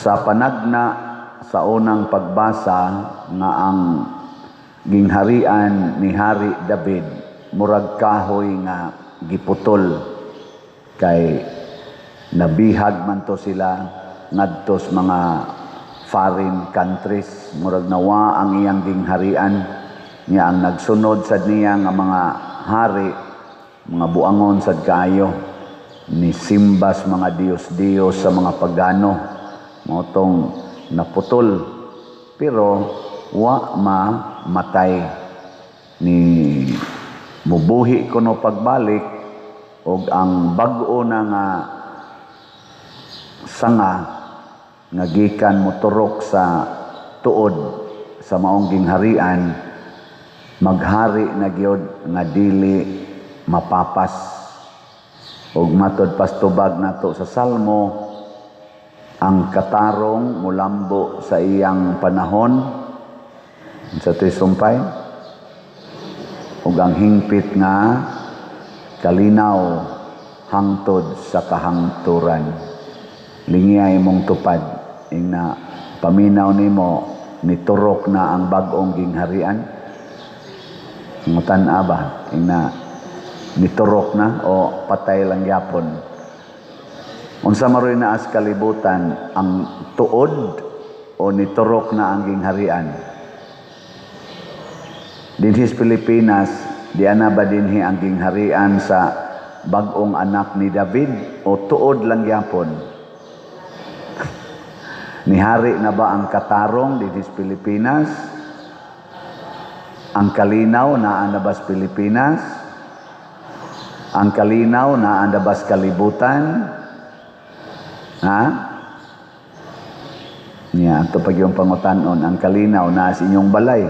Sa panagna sa unang pagbasa nga ang gingharian ni Hari David murag kahoy nga giputol kay nabihag man to sila ngadto sa mga foreign countries, murag nawa ang iyang gingharian niya. Ang nagsunod sad niya nga mga hari, mga buangon sad kayo ni simbas mga Diyos sa mga pagano motong naputol, pero wa matay ni mubuhi kuno pagbalik og ang bag-o na nga sanga nga gikan moturok sa tuod sa maong gingharian maghari na gyud nga dili mapapas. Og matod pastubag nato sa Salmo, ang katarong mulambo sa iyang panahon sa tisumpay, ug ang hingpit nga kalinaw hangtod sa kahangturan. Lingiyay mong tupad ingna paminaw nimo niturok na ang bag-ong gingharian. Ngutan ba ingna niturok na o patay lang yapon? Unsa maroy na as kalibutan, ang tuod o niturok na ang gingharian? Dinhis Pilipinas, di ana ba dinhi ang gingharian sa bag-ong anak ni David o tuod lang yapon? Nihari na ba ang katarong dinhis Pilipinas? Ang kalinaw na anabas Pilipinas? Ang kalinaw na anabas kalibutan? Ha? Niya, ito pag yung pangutanon, ang kalinaw na sa inyong balay.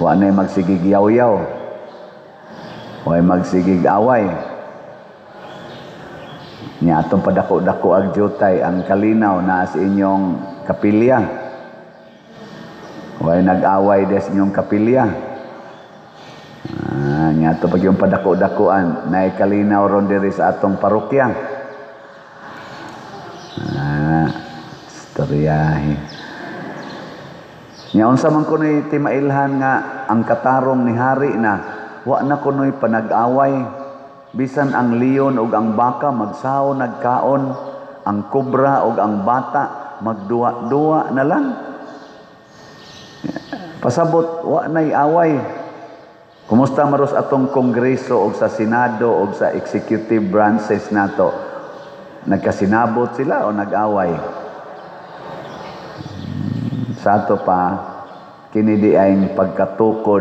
Wa na'y magsigig yaw-yaw. Wa'y magsigig away. Niya, itong padako-dako ag jutay, ang kalinaw na sa inyong kapilya. Wa'y nag-away des inyong kapilya. Niya, ito pag yung padako-dakuan, na'y kalinaw ron diri sa atong parokya. Istoryahe. Nya unsa man kunoy timailhan nga ang katarong ni hari na wa na kunoy panag-away, bisan ang leon ug ang baka magsaw nagkaon, ang kobra ug ang bata magduwa-duwa na lang. Pasabot wa nay away. Kumusta maros atong kongreso ug sa senado ug sa executive branches nato? Nagkasinabot sila o nag-away? Sa ato pa, kini di ay pagkatukod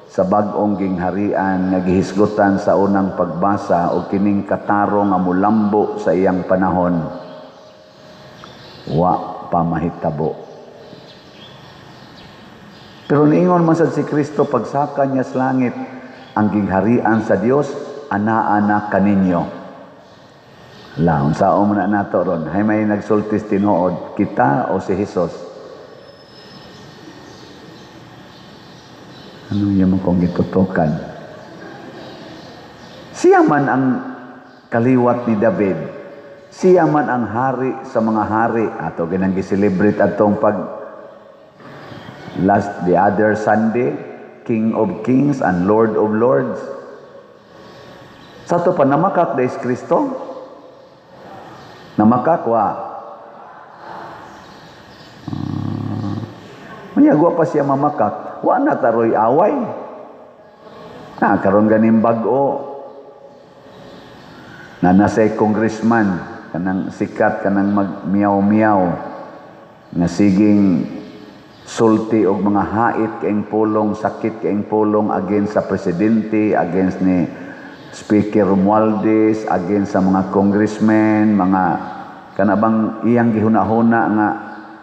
sa bag-ong gingharian nga gihisgutan sa unang pagbasa o kining katarong nga mulambo sa iyang panahon. Wa pa mahitabo. Pero niingon man sad si Kristo pagsaka niya sa langit, ang gingharian sa Dios ana-ana kaninyo. Laon sa na nato ron, hay may nagsultis tinuod, kita o si Jesus? Ano yung kong gitutukan? Siya man ang kaliwat ni David. Siya man ang hari sa mga hari. Ato ginang giselebrate atong the other Sunday, King of Kings and Lord of Lords. Sa to pa namakak dahil Kristo? Namakakwa. Mayagwa pa siya mamakak. Wa na taroy away. Karon ganing bag-o. Na nasay congressman, kanang sikat, kanang mag-miyaw-miyaw, na siging sulti og mga hait kaing pulong, sakit kaing pulong against sa presidente, against ni Speaker Romualdez, against sa mga congressmen, mga kanabang iyang gihuna-huna nga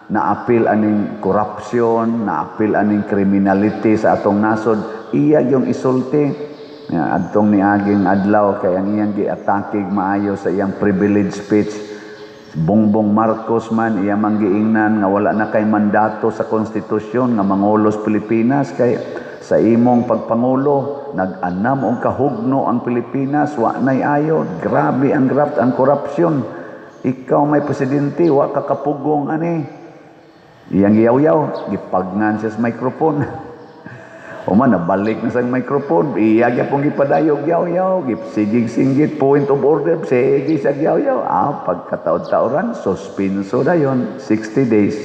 na-apil aning corruption, na-apil aning criminality sa atong nasod, iya yung isulti. Adtong niaging adlaw kay ang iyang giatakig maayo sa iyang privilege speech. Bongbong Marcos man, iya man giingnan nga wala na kay mandato sa konstitusyon nga mangulos Pilipinas, kay sa imong pagpangulo nag-anam og kahugno ang Pilipinas, wa nay ayo. Grabe ang graft, ang korupsyon. ikaw may presidente, wa ka kapugong ani. Iyang yaw-yaw, gipagnan siya sa microphone. O man, nabalik na sa microphone, iyagya pong gipadayog yaw-yaw, gipsigig singgit, point of order, sige sa yaw-yaw. Pagkataod-taoran, suspenso na yun, 60 days.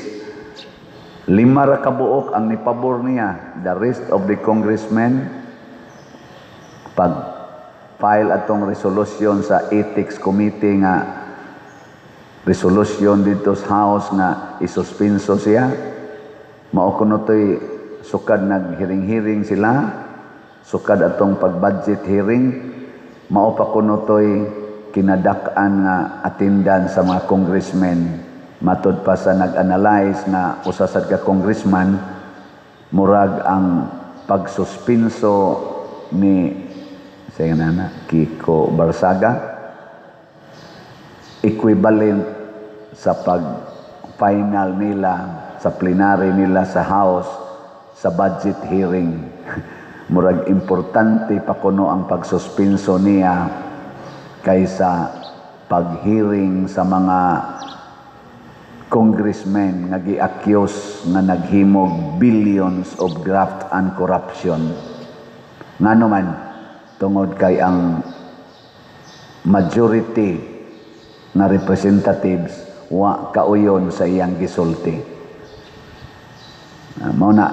5 ra kabuok ang nipabor niya. The rest of the congressmen, pag-file atong resolution sa Ethics Committee nga, resolution dito sa House nga isuspenso siya, mao kuno to'y sukad nag-hearing-hearing sila, sukad atong pag-budget hearing, mao pa kuno to'y kinadak-an nga attendance sa mga congressmen. Matod pa sa nag-analyze na usasad ka congressman, murag ang pagsuspenso ni Kiko Barsaga equivalent sa pag-final nila, sa plenary nila sa House, sa budget hearing. Murag importante pa kuno ang pagsuspenso niya kaysa pag-hearing sa mga congressmen nga gi-accuse nga naghimog billions of graft and corruption. Ngano man tungod kay ang majority nga representatives wa kauyon sa iyang gisulti. Mao na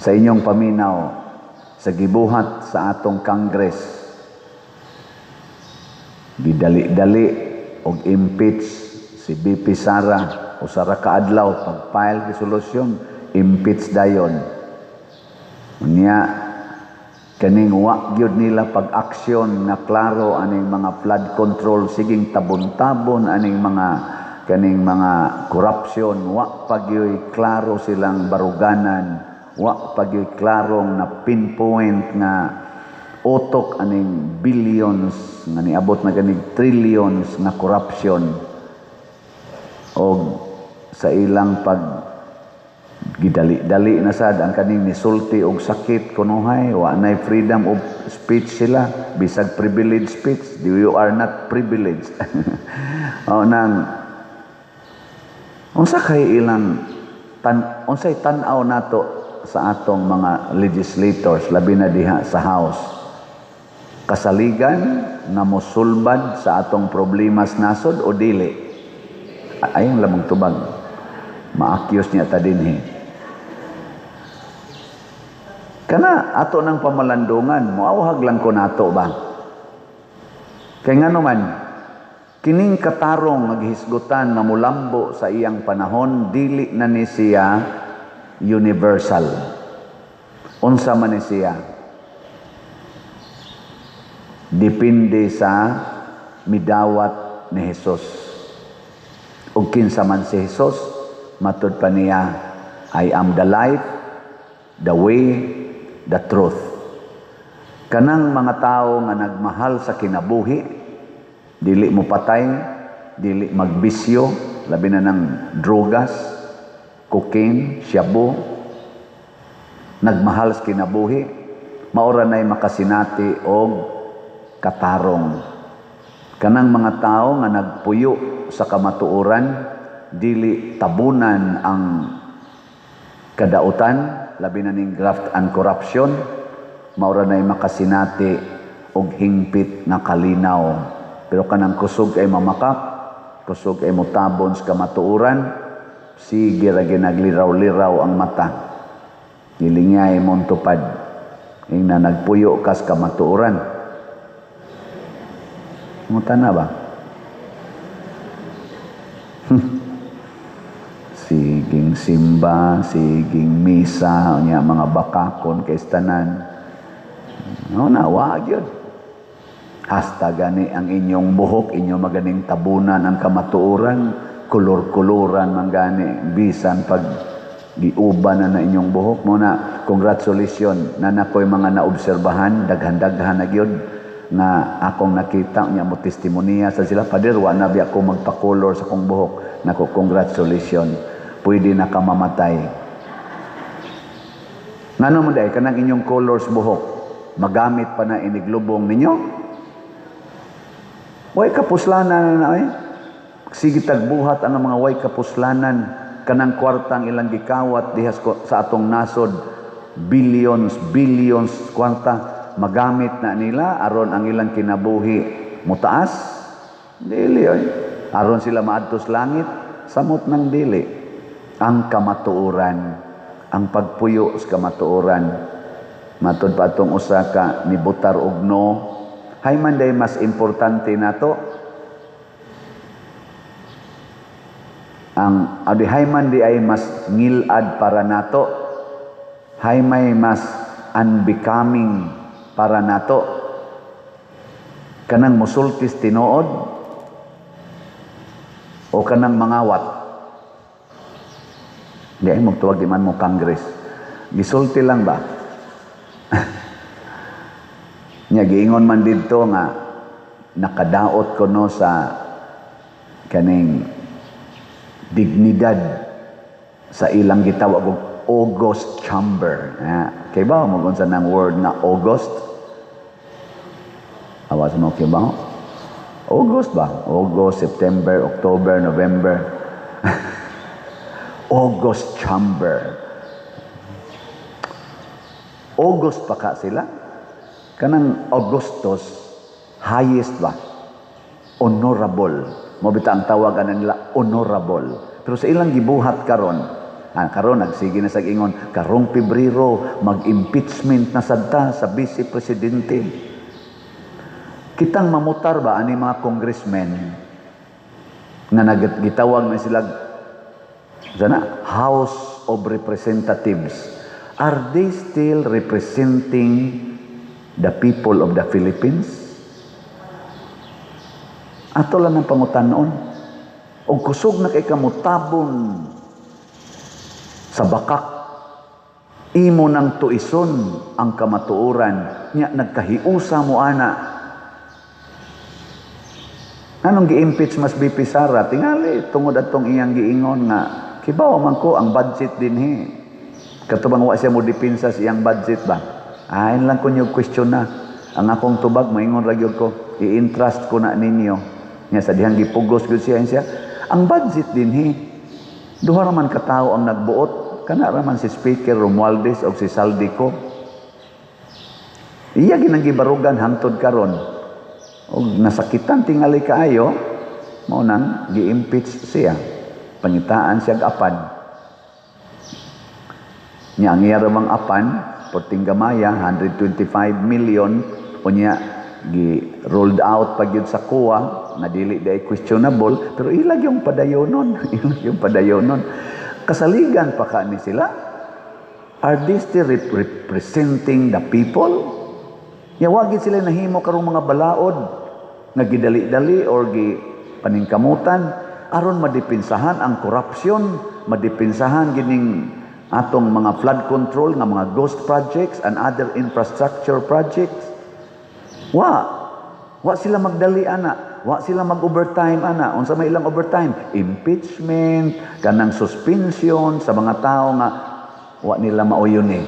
sa inyong paminaw sa gibuhat sa atong Congress, gidali-dali og impeach si BP Sara o Sara kaadlaw pag-file resolution, impeach dayon. Unya kaning wa gyud nila pag-aksyon na klaro aning mga flood control, siging tabon-tabon aning mga kaning mga corruption, wa pagyoy klaro silang baruganan, wa pagyoy klarong na pinpoint nga utok aning billions nga niabot na ganing trillions na corruption. O sa ilang pag gidali-dali na sad ang kaning nisulti og sakit kunuhay, wa nay freedom of speech sila, bisag privileged speech, you are not privileged. O nang unsa kay ilang unsay tan-aw nato sa atong mga legislators labi na diha sa House, kasaligan na mosulbad sa atong problemas nasod o dili? Ayong lamang tubag maakyos niya ta dinhi. Kana ato ng pamalandungan, moawhag lang ko nato ba? Kay ngano man, kining katarong naghisgutan na mulambo sa iyang panahon, dili na ni siya universal. Unsa man ni siya? Depende sa midawat ni Hesus. Ug kinsa man si Hesus, matud pa niya, I am the light, the way, the truth. Kanang mga tao nga nagmahal sa kinabuhi, dili mo patay, dili magbisyo, labi na ng drogas, cocaine, shabu, nagmahal sa kinabuhi, maura na'y makasinati og katarong. Kanang mga tao nga nagpuyo sa kamatuoran, dili tabunan ang kadautan, labi na ning graft and corruption, maura na'y makasinati og hingpit na kalinaw. Pero kanang kusog ay mamakap, kusog ay mutabon sa kamatuoran, sige ra ginagliraw-liraw ang mata. Gilingay mong tupad, ing na nagpuyo kas kamatuoran. Muta na ba? Siging simba, siging misa, niya mga bakakon kay tanan. No, nawag yun. Hasta gani ang inyong buhok, inyong maganing tabunan ang kamatuoran, kulor-kuloran man gani, bisan pag giuban na inyong buhok mo na, congratulations, na nakoy mga naobserbahan, daghan-daghan na gyud na akong nakita niya mo testimonya sa sila, Pader, wa na biya ako magpa-color sa kong buhok. Nako, congratulations, pwede na ka mamatay. Ngano mo dahil, kanang inyong colors buhok, magamit pa na iniglubong ninyo? Way kapuslanan na sige tagbuhat ang mga way kapuslanan kanang kwartang ilang gikawat dihas sa atong nasod, billions kwarta magamit na nila aron ang ilang kinabuhi mutaas dili aron sila maadtos langit samot ng dili. Ang kamatuoran, ang pagpuyo sa kamatuoran, matud pa atong usa ka ni Butar og no, hay man day mas importante nato ang hay man di ay mas ngilad para nato, hay may mas unbecoming para nato kanang musultis tinuod o kanang mangawat. Di ay magtuwag di man mo Congress, gisulti lang ba? Nya giingon man didto nga nakadaot ko no sa kaning dignidad sa ilang gitawag og August chamber. Kay ba mo kung saan ang word na August? Awas mo kay ba? August ba? August, September, October, November. August chamber. August pa ka sila? Kanang Augustus, highest ba? Honorable. Mabita ang tawagan nila, honorable. Pero sa ilang gibuhat karon, karon nagsige na sa ingon, karong Pebrero, mag-impeachment na sadta sa Vice Presidente. Kitang mamutar ba ani mga congressmen nga nagitawag na sila sana House of Representatives? Are they still representing the people of the Philippines? Ato lang ang pangutanon. O kusog na kay kamutabon sa bakak, imo nang tuison ang kamatuoran, nya nagkahiusa mo ana. Anong gi-impeach mas BP Sara? Tingali, tungod atong iyang giingon nga, kibaw man ko ang budget dinhi. Katubang wa siya mo dipinsa sa iyang budget ba? Ayon lang ko niyo question na. Ang akong tubag, maingon ragyod ko, i-entrust ko na ninyo. Nya sa dihang gipugos gyud siya. Ang budget dinhi, duha raman katao ang nagbuot, kana raman si Speaker Romualdez o si Saldico. Iya ginang gibarugan hangtod karon. Og nasakitan tingali kaayo, mao nang gi-impeach siya. Pangitaan siya apan. Nya ang iya ramang apan, porting gamaya 125 million unya gi-rolled out pagyud sa COA na dili day questionable, pero ilag yung padayonon. Ilag yung padayonon. Kasaligan pa ka ni sila. Are they still representing the people? Yawagin sila nahimo karong mga balaod nga gidali-dali or gi paningkamutan aron madipinsahan ang korupsyon, madipinsahan gining atong mga flood control nga mga ghost projects and other infrastructure projects. Wa sila magdali ana, wa sila mag-overtime ana. Unsa may ilang overtime? Impeachment, kanang suspension sa mga tao nga wa nila mauyon eh.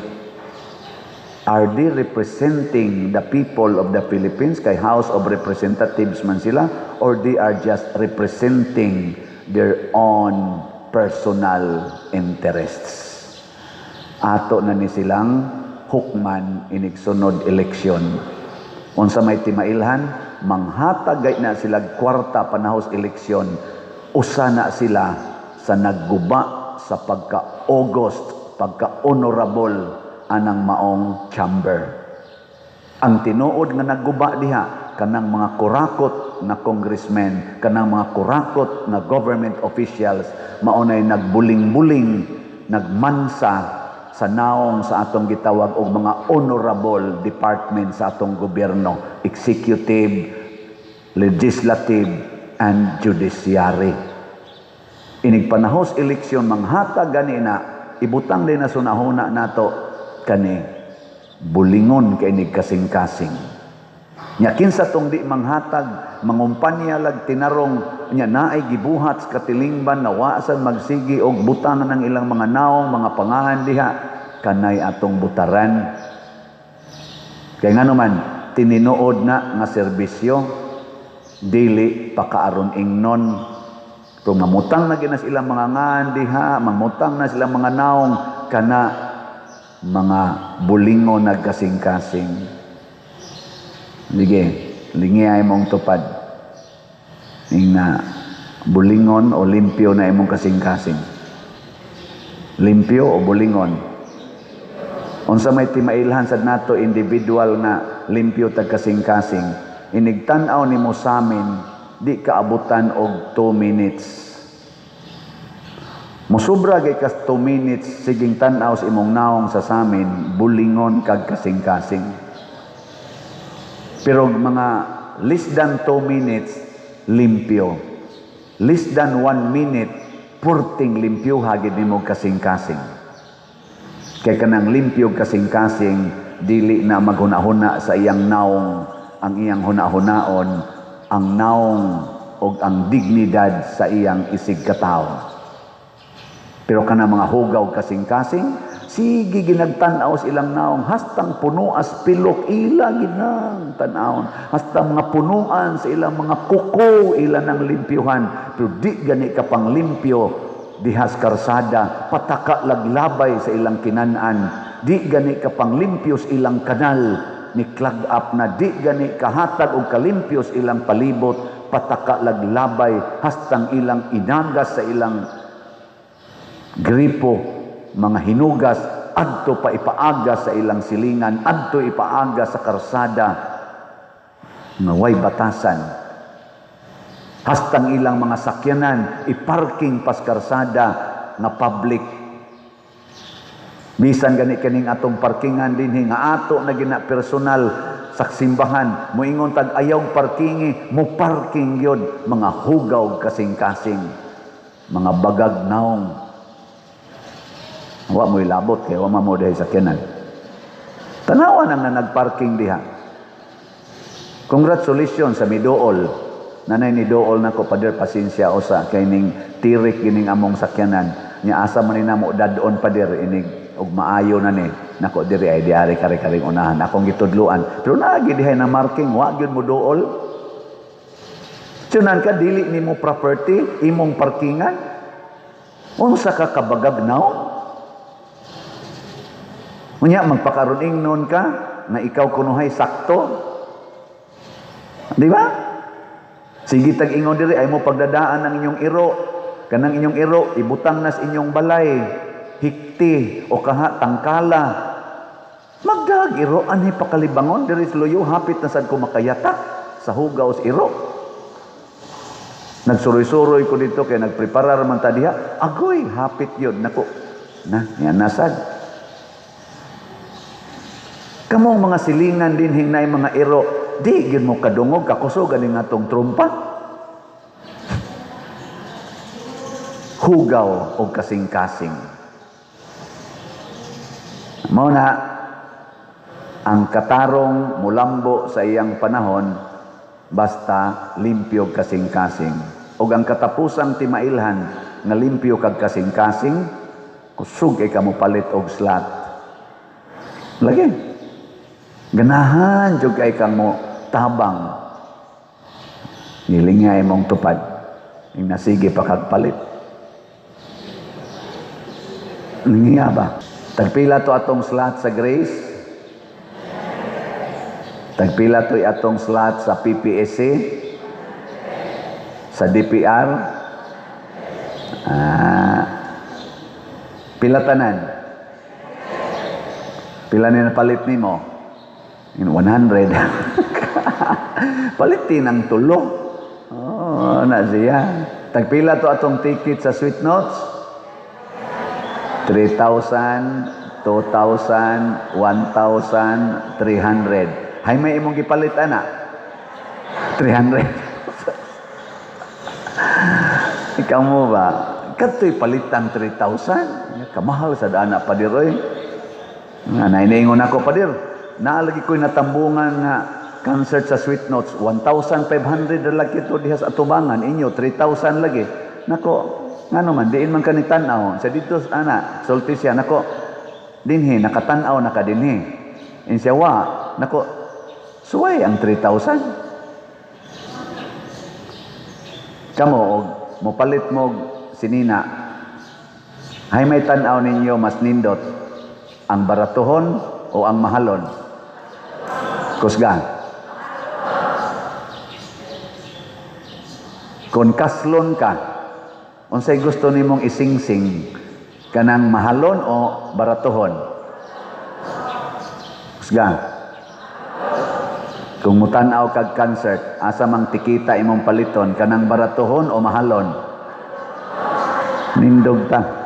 Are they representing the people of the Philippines kay House of Representatives man sila, or they are just representing their own personal interests? Ato na ni silang hukman inig sunod eleksyon. Unsa may timailhan, manghatag gay na sila kwarta panahos eleksyon, usa na sila sa nagguba sa pagka-August, pagka-honorable anang maong chamber. Ang tinuod nga nagguba diha, kanang mga kurakot na congressmen, kanang mga kurakot na government officials, maunay nagbuling-buling, nagmansa sa naong sa atong gitawag og mga honorable department sa atong gobyerno, executive, legislative, and judiciary. Inig panahos eleksyon, manghatag gani na, ibutang din na sunahuna nato kani bulingon kay ni kasing-kasing. Nya kinsa tong di manghatag, mangumpanya lag tinarong nya naay gibuhat sa katilingban na waasan magsigi og butangan ng ilang mga naong mga pangahan diha, kanay atong butaran. Kay ngano man tininuod na nga serbisyo, dili pakaaron ingnon. Kung mamutang na ginas ilang mga ngan diha, mamutang na silang mga naong kana mga bulingon nagkasing-kasing. Sige, lingiyay mong tupad. Ning na bulingon o limpyo na imong kasing-kasing. Limpyo o bulingon? Unsa may timailhan sad nato individual na limpyo tag kasing-kasing. Inigtan-aw nimo sa amin, di kaabutan og 2 minutes. Musubra kay kas 2 minutes, siging tan-aw sa imong naong sa samin, bulingon kag kasing-kasing. Pero mga less than 2 minutes, limpyo. Less than 1 minute, purting limpyo hagid nimo kasing-kasing. Kay kanang limpyo kasing-kasing, dili na maghuna-huna sa iyang naong, ang iyang huna-hunaon, ang naong o ang dignidad sa iyang isig katao. Pero kana mga hugaw kasing-kasing, sige ginagtanaw sa ilang naong, hastang puno as pilok, ila ginang tanawon. Hastang mga punuan sa ilang mga kuko, ila ng limpyuhan. Pero di gani ka pang limpyo, dihas karsada, pataka laglabay sa ilang kinanan. Di gani ka pang limpyo sa ilang kanal, ni clog up na di gani kahatag o kalimpios ilang palibot, pataka laglabay, hastang ilang inagas sa ilang gripo, mga hinugas, adto pa ipaaga sa ilang silingan, adto ipaaga sa karsada, nga way batasan. Hastang ilang mga sakyanan, iparking pas karsada, nga public. Bisan gani kaning atong parkingan dinhi nga ato na gina personal sa simbahan, moingon tag ayaw parkingi, mo parking yun, mga hugaw kasing-kasing, mga bagag naong. Wa mo ilabot kay wa mo dahil sakyanan. Tanawan ang na nagparking diha. Congratulations sa midool. Nanay ni dool nako pader pasensya usa kay ning tirik gining among sakyanan. Nya asa man ni namo dadon pader inig og maayo na ni nako diri ay diari kare-karing unahan akong gitudluan pero naagi dihay na marking wa gyud mo dool. Tunan ka dili nimo property imong parkingan, unsa ka kabagag now? Unya magpakaron ingnon ka na ikaw kunuhay sakto, di ba? Sige tag ingon diri ay mo pagdadaan ang inyong iro, kanang inyong iro ibutang nas inyong balay, hikti o kaha tangkala, magdag iro anhi pakalibangon diri sa luyo hapit na sad ko makayata sa hugaw sa iro. Nagsuroy-suroy ko dito kay nagpreparar man ta diha, agoy hapit yun nako na yan nasad. Kamong mga silingan din hinay mga iro, di gyud mo kadungog kakusog ganing atong trumpa. Hugaw o kasing-kasing. Mao na ang katarong mulambo sa iyang panahon basta limpyo kasing-kasing. O ang katapusang timailhan nga limpyo kag kasing-kasing, kusog kay kamo palit og slot. Lagi. Ganahan jud kay kamo tabang. Nilingay mong tupad. Ing nasige pa kag palit. Ningiya ba? Tagpila to atong slot sa Grace? Tagpila to atong slot sa PPSC? Sa DPR? Pila tanan? Pila na palit nimo? In 100. Palitin ang tulo. Oh, na siya. Tagpila to atong ticket sa Sweet Notes? 3,000, 2,000, 1,300. Hay may imong gipalit ana? 300. Ikaw mo ba? Kato'y palitan 3,000? Kamahal sa dana pa diroy. Nga, nainaingon ako pa dir. Naalagi ko'y natambungan nga concert sa Sweet Notes. 1,500 lagi ito diha sa atubangan. Inyo, 3,000 lagi. Nako, nga naman, diin man kanitanaw. Sa dito, sulti siya. Nako, dinhi, nakatanaw, nakadinhi. In siya, nako, suway ang 3,000. Kamo og mopalit mo og sinina. Hay may tan-aw ninyo mas nindot ang baratuhon o ang mahalon? Kusgan. Kung kaslon ka, unsay gusto nimong isingsing, kanang mahalon o baratuhon? Kusgan. Kung mutan-aw kag concert, asa mang tikita imong paliton, kanang baratuhon o mahalon? Nindog ta.